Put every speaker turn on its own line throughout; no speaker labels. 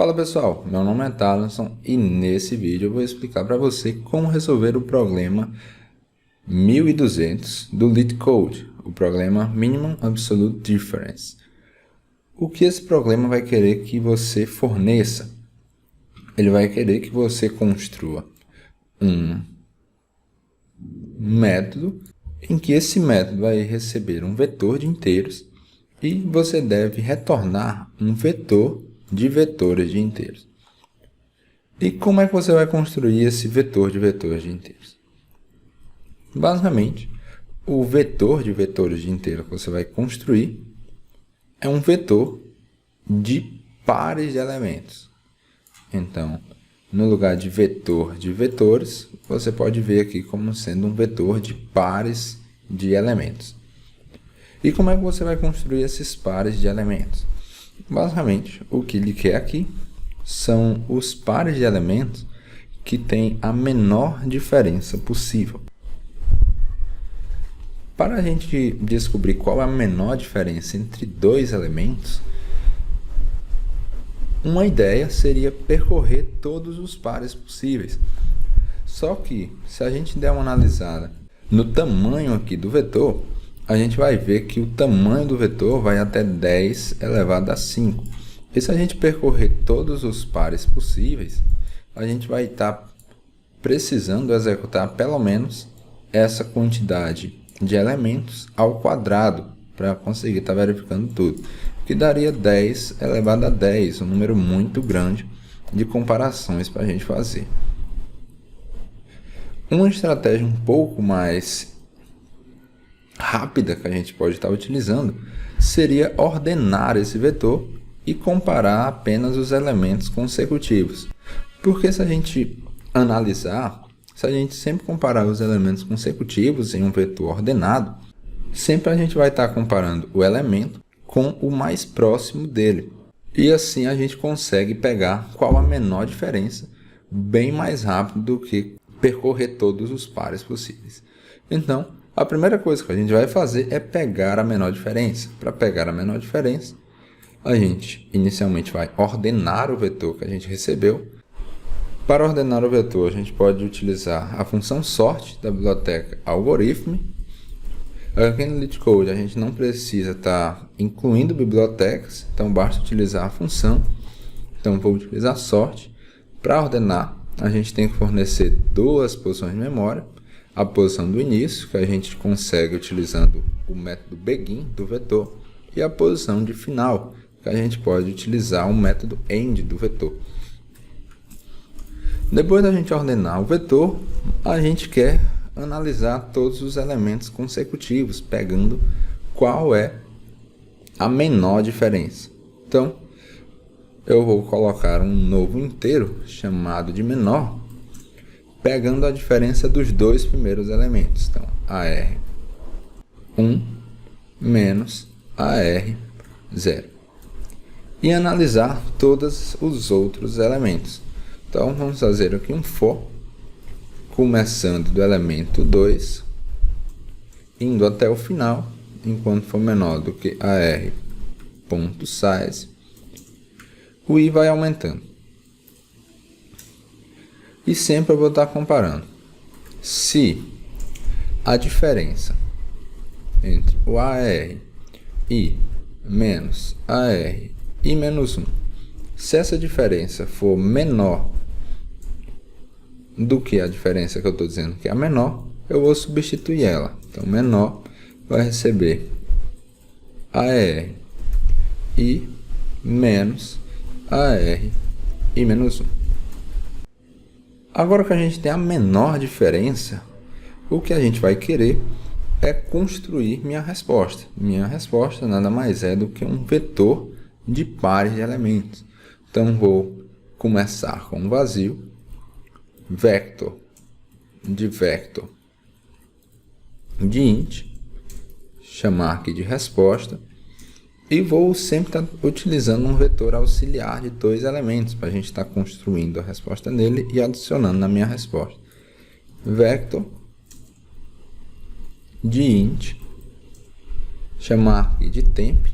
Fala pessoal, meu nome é Talenson e nesse vídeo eu vou explicar para você como resolver o problema 1200 do LeetCode, o problema Minimum Absolute Difference. O que esse problema vai querer que você forneça? Ele vai querer que você construa um método em que esse método vai receber um vetor de inteiros e você deve retornar um vetor de vetores de inteiros. E como é que você vai construir esse vetor de vetores de inteiros? Basicamente, o vetor de vetores de inteiros que você vai construir é um vetor de pares de elementos. Então, no lugar de vetor de vetores, você pode ver aqui como sendo um vetor de pares de elementos. E como é que você vai construir esses pares de elementos? Basicamente, o que ele quer aqui são os pares de elementos que têm a menor diferença possível. Para a gente descobrir qual é a menor diferença entre dois elementos, uma ideia seria percorrer todos os pares possíveis. Só que, se a gente der uma analisada no tamanho aqui do vetor, a gente vai ver que o tamanho do vetor vai até 10 elevado a 5. E se a gente percorrer todos os pares possíveis, a gente vai estar precisando executar pelo menos essa quantidade de elementos ao quadrado para conseguir estar verificando tudo. Que daria 10 elevado a 10, um número muito grande de comparações para a gente fazer. Uma estratégia um pouco mais rápida que a gente pode estar utilizando seria ordenar esse vetor e comparar apenas os elementos consecutivos. Porque se a gente analisar, se a gente sempre comparar os elementos consecutivos em um vetor ordenado, sempre a gente vai estar comparando o elemento com o mais próximo dele. E assim a gente consegue pegar qual a menor diferença bem mais rápido do que percorrer todos os pares possíveis. Então, a primeira coisa que a gente vai fazer é pegar a menor diferença. Para pegar a menor diferença, a gente inicialmente vai ordenar o vetor que a gente recebeu. Para ordenar o vetor, a gente pode utilizar a função sort da biblioteca algorithm. Aqui no LeetCode a gente não precisa estar incluindo bibliotecas, então basta utilizar a função. Então vou utilizar sort. Para ordenar, a gente tem que fornecer duas posições de memória. A posição do início, que a gente consegue utilizando o método begin do vetor, e a posição de final, que a gente pode utilizar o método end do vetor. Depois da gente ordenar o vetor, a gente quer analisar todos os elementos consecutivos, pegando qual é a menor diferença. Então, eu vou colocar um novo inteiro chamado de menor, pegando a diferença dos dois primeiros elementos. Então, AR1 menos AR0. E analisar todos os outros elementos. Então, vamos fazer aqui um for, começando do elemento 2, indo até o final, enquanto for menor do que AR.size, o i vai aumentando. E sempre eu vou estar comparando. Se a diferença entre o AR e menos AR e menos 1, se essa diferença for menor do que a diferença que eu estou dizendo que é a menor, eu vou substituir ela. Então, menor vai receber AR e menos AR e menos 1. Agora que a gente tem a menor diferença, o que a gente vai querer é construir minha resposta. Minha resposta nada mais é do que um vetor de pares de elementos. Então, vou começar com um vazio, vector de int, chamar aqui de resposta, e vou sempre estar utilizando um vetor auxiliar de dois elementos, para a gente estar construindo a resposta nele e adicionando na minha resposta. Vector de int, chamar aqui de temp,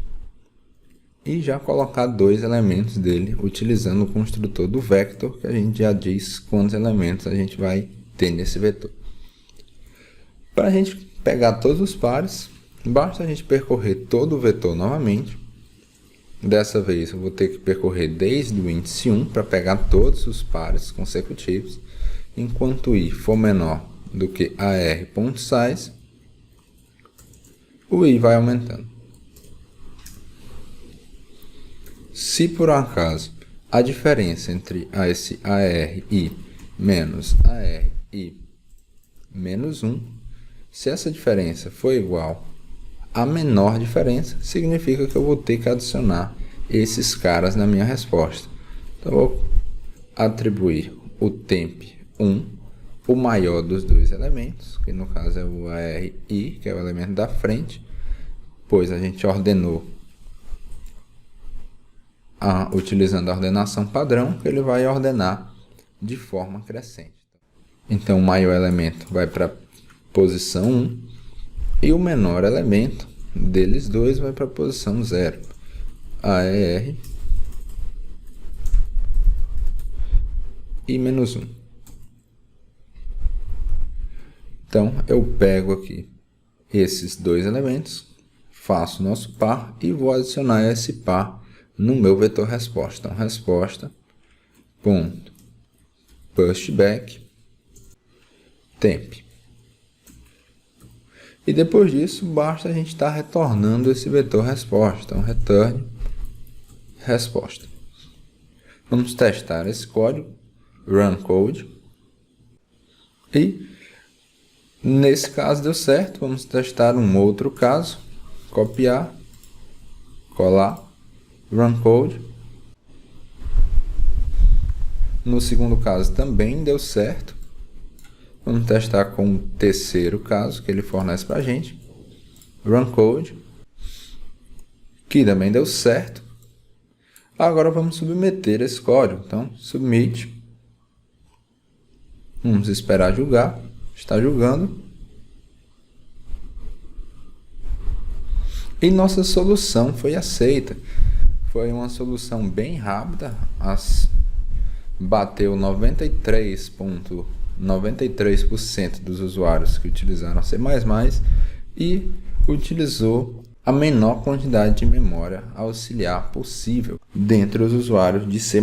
e já colocar 2 elementos dele utilizando o construtor do vector, que a gente já diz quantos elementos a gente vai ter nesse vetor. Para a gente pegar todos os pares, basta a gente percorrer todo o vetor novamente. Dessa vez eu vou ter que percorrer desde o índice 1 para pegar todos os pares consecutivos. Enquanto i for menor do que ar.size, o i vai aumentando. Se por acaso a diferença entre esse ARI menos ARI menos 1, se essa diferença for igual à menor diferença, significa que eu vou ter que adicionar esses caras na minha resposta. Então, eu vou atribuir o temp1, o maior dos 2 elementos, que no caso é o ARI, que é o elemento da frente, pois a gente ordenou utilizando a ordenação padrão, que ele vai ordenar de forma crescente. Então, o maior elemento vai para a posição 1 e o menor elemento deles dois vai para a posição 0. AR e menos 1. Então, eu pego aqui esses 2 elementos, faço o nosso par e vou adicionar esse par no meu vetor resposta. Então, resposta, ponto, pushback, temp. E depois disso, basta a gente estar retornando esse vetor resposta. Então, return resposta. Vamos testar esse código, run code. E, nesse caso, deu certo. Vamos testar um outro caso, copiar, colar, run code. No segundo caso também deu certo. Vamos testar com o terceiro caso que ele fornece para a gente. Run code. Que também deu certo. Agora vamos submeter esse código. Então, submit. Vamos esperar julgar. Está julgando. E nossa solução foi aceita. Foi uma solução bem rápida. Bateu 93% dos usuários que utilizaram C++ e utilizou a menor quantidade de memória auxiliar possível dentre os usuários de C++.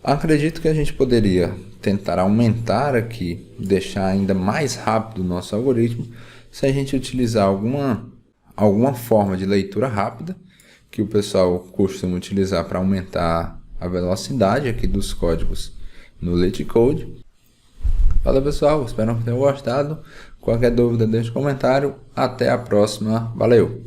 Acredito que a gente poderia tentar aumentar aqui, deixar ainda mais rápido o nosso algoritmo, se a gente utilizar alguma forma de leitura rápida, que o pessoal costuma utilizar para aumentar a velocidade aqui dos códigos no LeetCode. Fala pessoal, espero que tenham gostado. Qualquer dúvida deixe comentário. Até a próxima. Valeu!